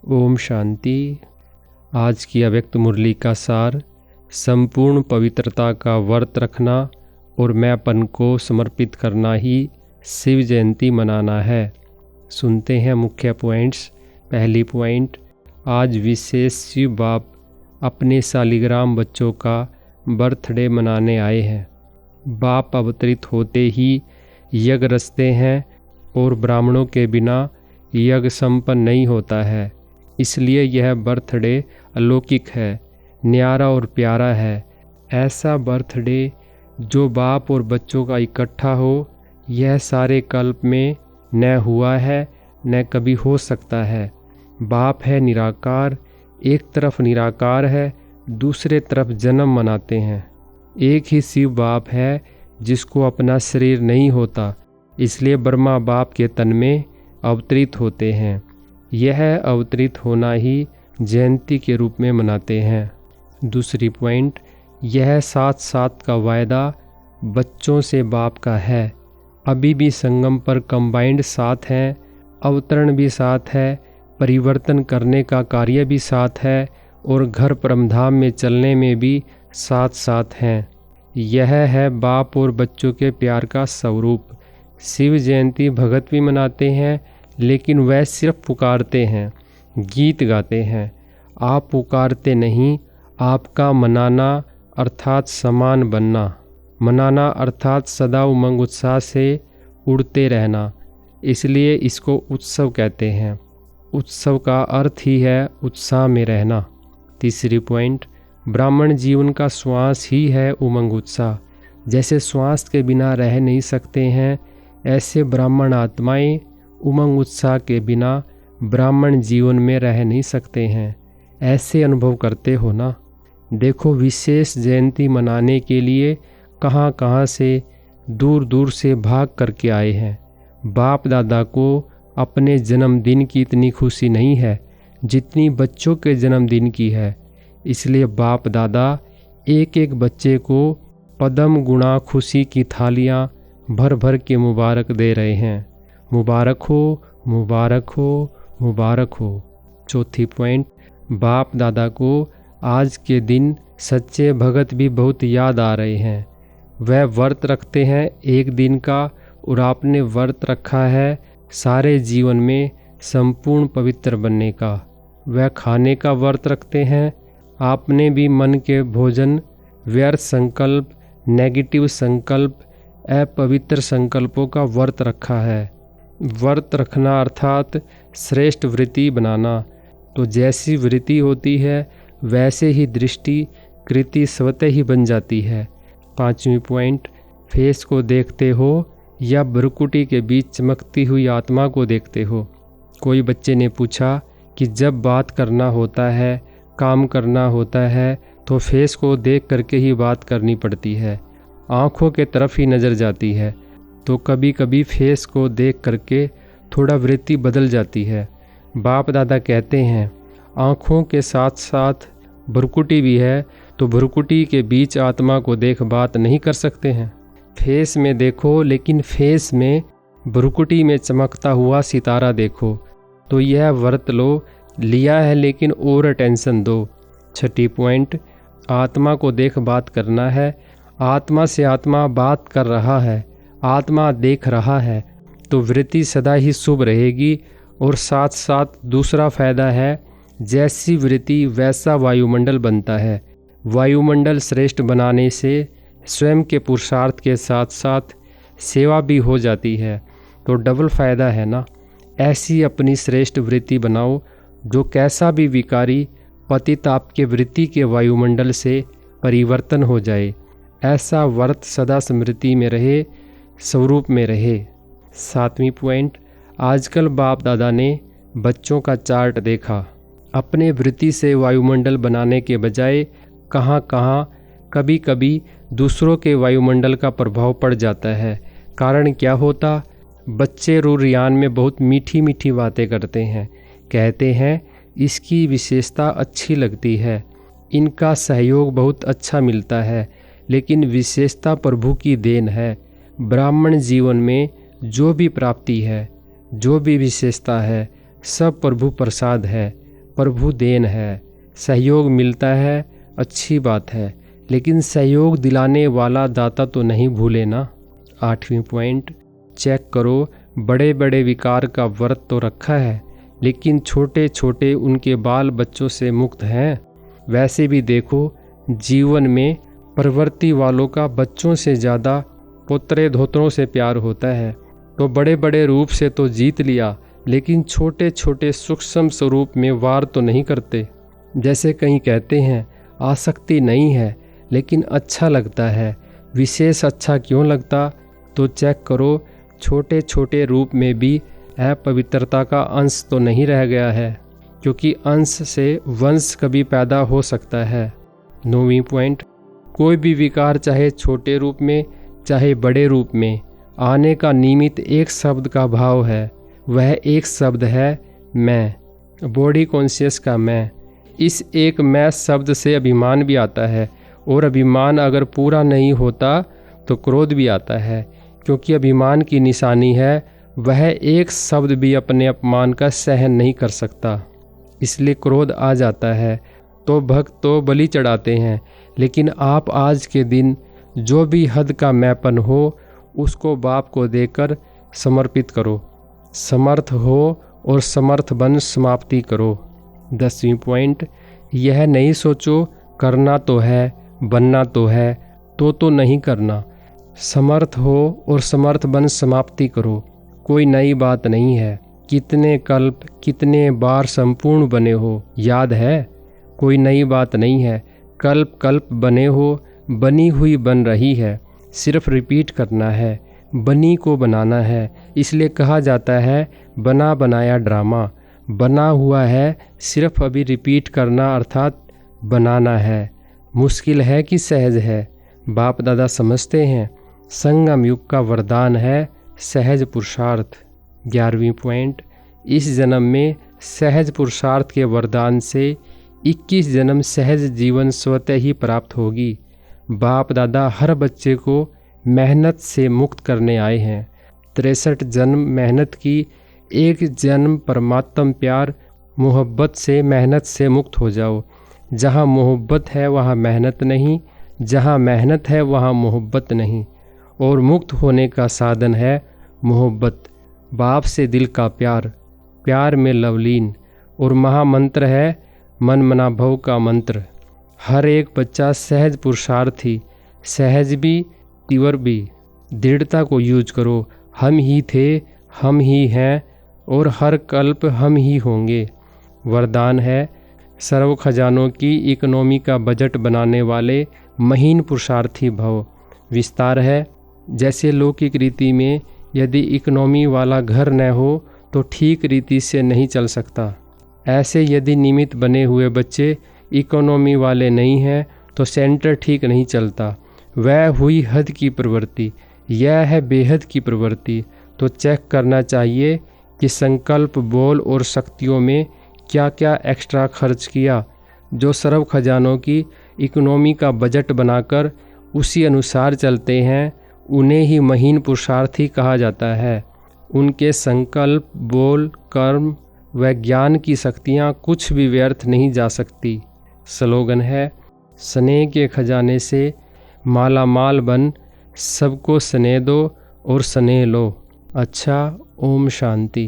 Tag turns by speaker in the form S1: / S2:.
S1: ओम शांति। आज की अव्यक्त मुरली का सार, संपूर्ण पवित्रता का व्रत रखना और मैंपन को समर्पित करना ही शिव जयंती मनाना है। सुनते हैं मुख्य पॉइंट्स। पहली पॉइंट, आज विशेष शिव बाप अपने शालिग्राम बच्चों का बर्थडे मनाने आए हैं। बाप अवतरित होते ही यज्ञ रचते हैं और ब्राह्मणों के बिना यज्ञ संपन्न नहीं होता है, इसलिए यह बर्थडे अलौकिक है, न्यारा और प्यारा है। ऐसा बर्थडे जो बाप और बच्चों का इकट्ठा हो, यह सारे कल्प में न हुआ है न कभी हो सकता है। बाप है निराकार, एक तरफ निराकार है, दूसरे तरफ जन्म मनाते हैं। एक ही शिव बाप है जिसको अपना शरीर नहीं होता, इसलिए ब्रह्मा बाप के तन में अवतरित होते हैं। यह अवतरित होना ही जयंती के रूप में मनाते हैं। दूसरी पॉइंट, यह साथ साथ का वायदा बच्चों से बाप का है। अभी भी संगम पर कंबाइंड साथ हैं, अवतरण भी साथ है, परिवर्तन करने का कार्य भी साथ है और घर परमधाम में चलने में भी साथ साथ हैं। यह है बाप और बच्चों के प्यार का स्वरूप। शिव जयंती भगत भी मनाते हैं, लेकिन वह सिर्फ पुकारते हैं, गीत गाते हैं। आप पुकारते नहीं, आपका मनाना अर्थात समान बनना। मनाना अर्थात सदा उमंग उत्साह से उड़ते रहना, इसलिए इसको उत्सव कहते हैं। उत्सव का अर्थ ही है उत्साह में रहना। तीसरी पॉइंट, ब्राह्मण जीवन का श्वास ही है उमंग उत्साह। जैसे श्वास के बिना रह नहीं सकते हैं, ऐसे ब्राह्मण आत्माएं उमंग उत्साह के बिना ब्राह्मण जीवन में रह नहीं सकते हैं। ऐसे अनुभव करते हो ना। देखो, विशेष जयंती मनाने के लिए कहाँ कहाँ से दूर दूर से भाग करके आए हैं। बाप दादा को अपने जन्मदिन की इतनी खुशी नहीं है जितनी बच्चों के जन्मदिन की है, इसलिए बाप दादा एक एक बच्चे को पदम गुणा खुशी की थालियाँ भर भर के मुबारक दे रहे हैं। मुबारक हो, मुबारक हो, मुबारक हो। चौथी पॉइंट, बाप दादा को आज के दिन सच्चे भगत भी बहुत याद आ रहे हैं। वह व्रत रखते हैं एक दिन का, और आपने व्रत रखा है सारे जीवन में संपूर्ण पवित्र बनने का। वह खाने का व्रत रखते हैं। आपने भी मन के भोजन, व्यर्थ संकल्प, नेगेटिव संकल्प, अपवित्र संकल्पों का व्रत रखा है। व्रत रखना अर्थात श्रेष्ठ वृत्ति बनाना। तो जैसी वृत्ति होती है वैसे ही दृष्टि कृति स्वतः ही बन जाती है। पांचवी पॉइंट, फेस को देखते हो या भ्रुकुटी के बीच चमकती हुई आत्मा को देखते हो। कोई बच्चे ने पूछा कि जब बात करना होता है, काम करना होता है, तो फेस को देख करके ही बात करनी पड़ती है, आँखों के तरफ ही नज़र जाती है। तो कभी कभी फेस को देख करके थोड़ा वृत्ति बदल जाती है। बाप दादा कहते हैं आँखों के साथ साथ भ्रुकुटी भी है, तो भ्रुकुटी के बीच आत्मा को देख बात नहीं कर सकते हैं। फेस में देखो, लेकिन फेस में भ्रुकुटी में चमकता हुआ सितारा देखो। तो यह व्रत लो, लिया है लेकिन और अटेंशन दो। छठी पॉइंट, आत्मा को देख बात करना है। आत्मा से आत्मा बात कर रहा है, आत्मा देख रहा है, तो वृत्ति सदा ही शुभ रहेगी। और साथ साथ दूसरा फायदा है, जैसी वृत्ति वैसा वायुमंडल बनता है। वायुमंडल श्रेष्ठ बनाने से स्वयं के पुरुषार्थ के साथ साथ सेवा भी हो जाती है, तो डबल फायदा है ना। ऐसी अपनी श्रेष्ठ वृत्ति बनाओ, जो कैसा भी विकारी पतित आपके वृत्ति के वायुमंडल से परिवर्तन हो जाए। ऐसा व्रत सदा स्मृति में रहे, स्वरूप में रहे। सातवीं पॉइंट, आजकल बाप दादा ने बच्चों का चार्ट देखा। अपने वृत्ति से वायुमंडल बनाने के बजाय कहाँ कहाँ कभी कभी दूसरों के वायुमंडल का प्रभाव पड़ जाता है। कारण क्या होता? बच्चे रुरियान में बहुत मीठी मीठी बातें करते हैं, कहते हैं इसकी विशेषता अच्छी लगती है, इनका सहयोग बहुत अच्छा मिलता है, लेकिन विशेषता प्रभु की देन है। ब्राह्मण जीवन में जो भी प्राप्ति है, जो भी विशेषता है, सब प्रभु प्रसाद है। प्रभु देन है। सहयोग मिलता है, अच्छी बात है, लेकिन सहयोग दिलाने वाला दाता तो नहीं भूले ना। 8वीं पॉइंट, चेक करो, बड़े बड़े विकार का व्रत तो रखा है, लेकिन छोटे छोटे उनके बाल बच्चों से मुक्त हैं। वैसे भी देखो, जीवन में प्रवृत्ति वालों का बच्चों से ज़्यादा पोतरे धोतरों से प्यार होता है। तो बड़े बड़े रूप से तो जीत लिया, लेकिन छोटे छोटे सूक्ष्म स्वरूप में वार तो नहीं करते। जैसे कहीं कहते हैं, आसक्ति नहीं है लेकिन अच्छा लगता है। विशेष अच्छा क्यों लगता? तो चेक करो, छोटे छोटे रूप में भी अपवित्रता का अंश तो नहीं रह गया है, क्योंकि अंश से वंश कभी पैदा हो सकता है। 9वीं पॉइंट, कोई भी विकार चाहे छोटे रूप में चाहे बड़े रूप में आने का निमित्त एक शब्द का भाव है। वह एक शब्द है मैं, बॉडी कॉन्शियस का मैं। इस एक मैं शब्द से अभिमान भी आता है, और अभिमान अगर पूरा नहीं होता तो क्रोध भी आता है, क्योंकि अभिमान की निशानी है वह एक शब्द भी अपने अपमान का सहन नहीं कर सकता, इसलिए क्रोध आ जाता है। तो भक्त तो बलि चढ़ाते हैं, लेकिन आप आज के दिन जो भी हद का मैपन हो उसको बाप को देकर समर्पित करो। समर्थ हो और समर्थ बन समाप्ति करो। 10वीं पॉइंट, यह नहीं सोचो करना तो है, बनना तो है, तो नहीं करना। समर्थ हो और समर्थ बन समाप्ति करो। कोई नई बात नहीं है। कितने कल्प कितने बार संपूर्ण बने हो, याद है? कोई नई बात नहीं है। कल्प कल्प बने हो, बनी हुई बन रही है, सिर्फ रिपीट करना है, बनी को बनाना है। इसलिए कहा जाता है बना बनाया ड्रामा। बना हुआ है, सिर्फ अभी रिपीट करना अर्थात बनाना है। मुश्किल है कि सहज है? बाप दादा समझते हैं, संगम युग का वरदान है सहज पुरुषार्थ। 11वीं पॉइंट, इस जन्म में सहज पुरुषार्थ के वरदान से 21 जन्म सहज जीवन स्वतः ही प्राप्त होगी। बाप दादा हर बच्चे को मेहनत से मुक्त करने आए हैं। 63 जन्म मेहनत की, एक जन्म परमात्म प्यार मोहब्बत से मेहनत से मुक्त हो जाओ। जहाँ मोहब्बत है वहाँ मेहनत नहीं, जहाँ मेहनत है वहाँ मोहब्बत नहीं। और मुक्त होने का साधन है मोहब्बत, बाप से दिल का प्यार, प्यार में लवलीन। और महामंत्र है मन मना भव का मंत्र। हर एक बच्चा सहज पुरुषार्थी, सहज भी तीव्र भी। दृढ़ता को यूज करो। हम ही थे, हम ही हैं और हर कल्प हम ही होंगे। वरदान है सर्व खजानों की इकोनॉमी का बजट बनाने वाले महीन पुरुषार्थी भव। विस्तार है, जैसे लौकिक रीति में यदि इकोनॉमी वाला घर न हो तो ठीक रीति से नहीं चल सकता, ऐसे यदि निमित्त बने हुए बच्चे इकोनॉमी वाले नहीं हैं तो सेंटर ठीक नहीं चलता। वह हुई हद की प्रवृत्ति, यह है बेहद की प्रवृत्ति। तो चेक करना चाहिए कि संकल्प, बोल और शक्तियों में क्या क्या एक्स्ट्रा खर्च किया। जो सर्व खजानों की इकोनॉमी का बजट बनाकर उसी अनुसार चलते हैं, उन्हें ही महीन पुरुषार्थी कहा जाता है। उनके संकल्प, बोल, कर्म व ज्ञान की शक्तियाँ कुछ भी व्यर्थ नहीं जा सकती। स्लोगन है, स्नेह के खजाने से माला माल बन, सबको स्नेह दो और स्नेह लो। अच्छा, ओम शांति।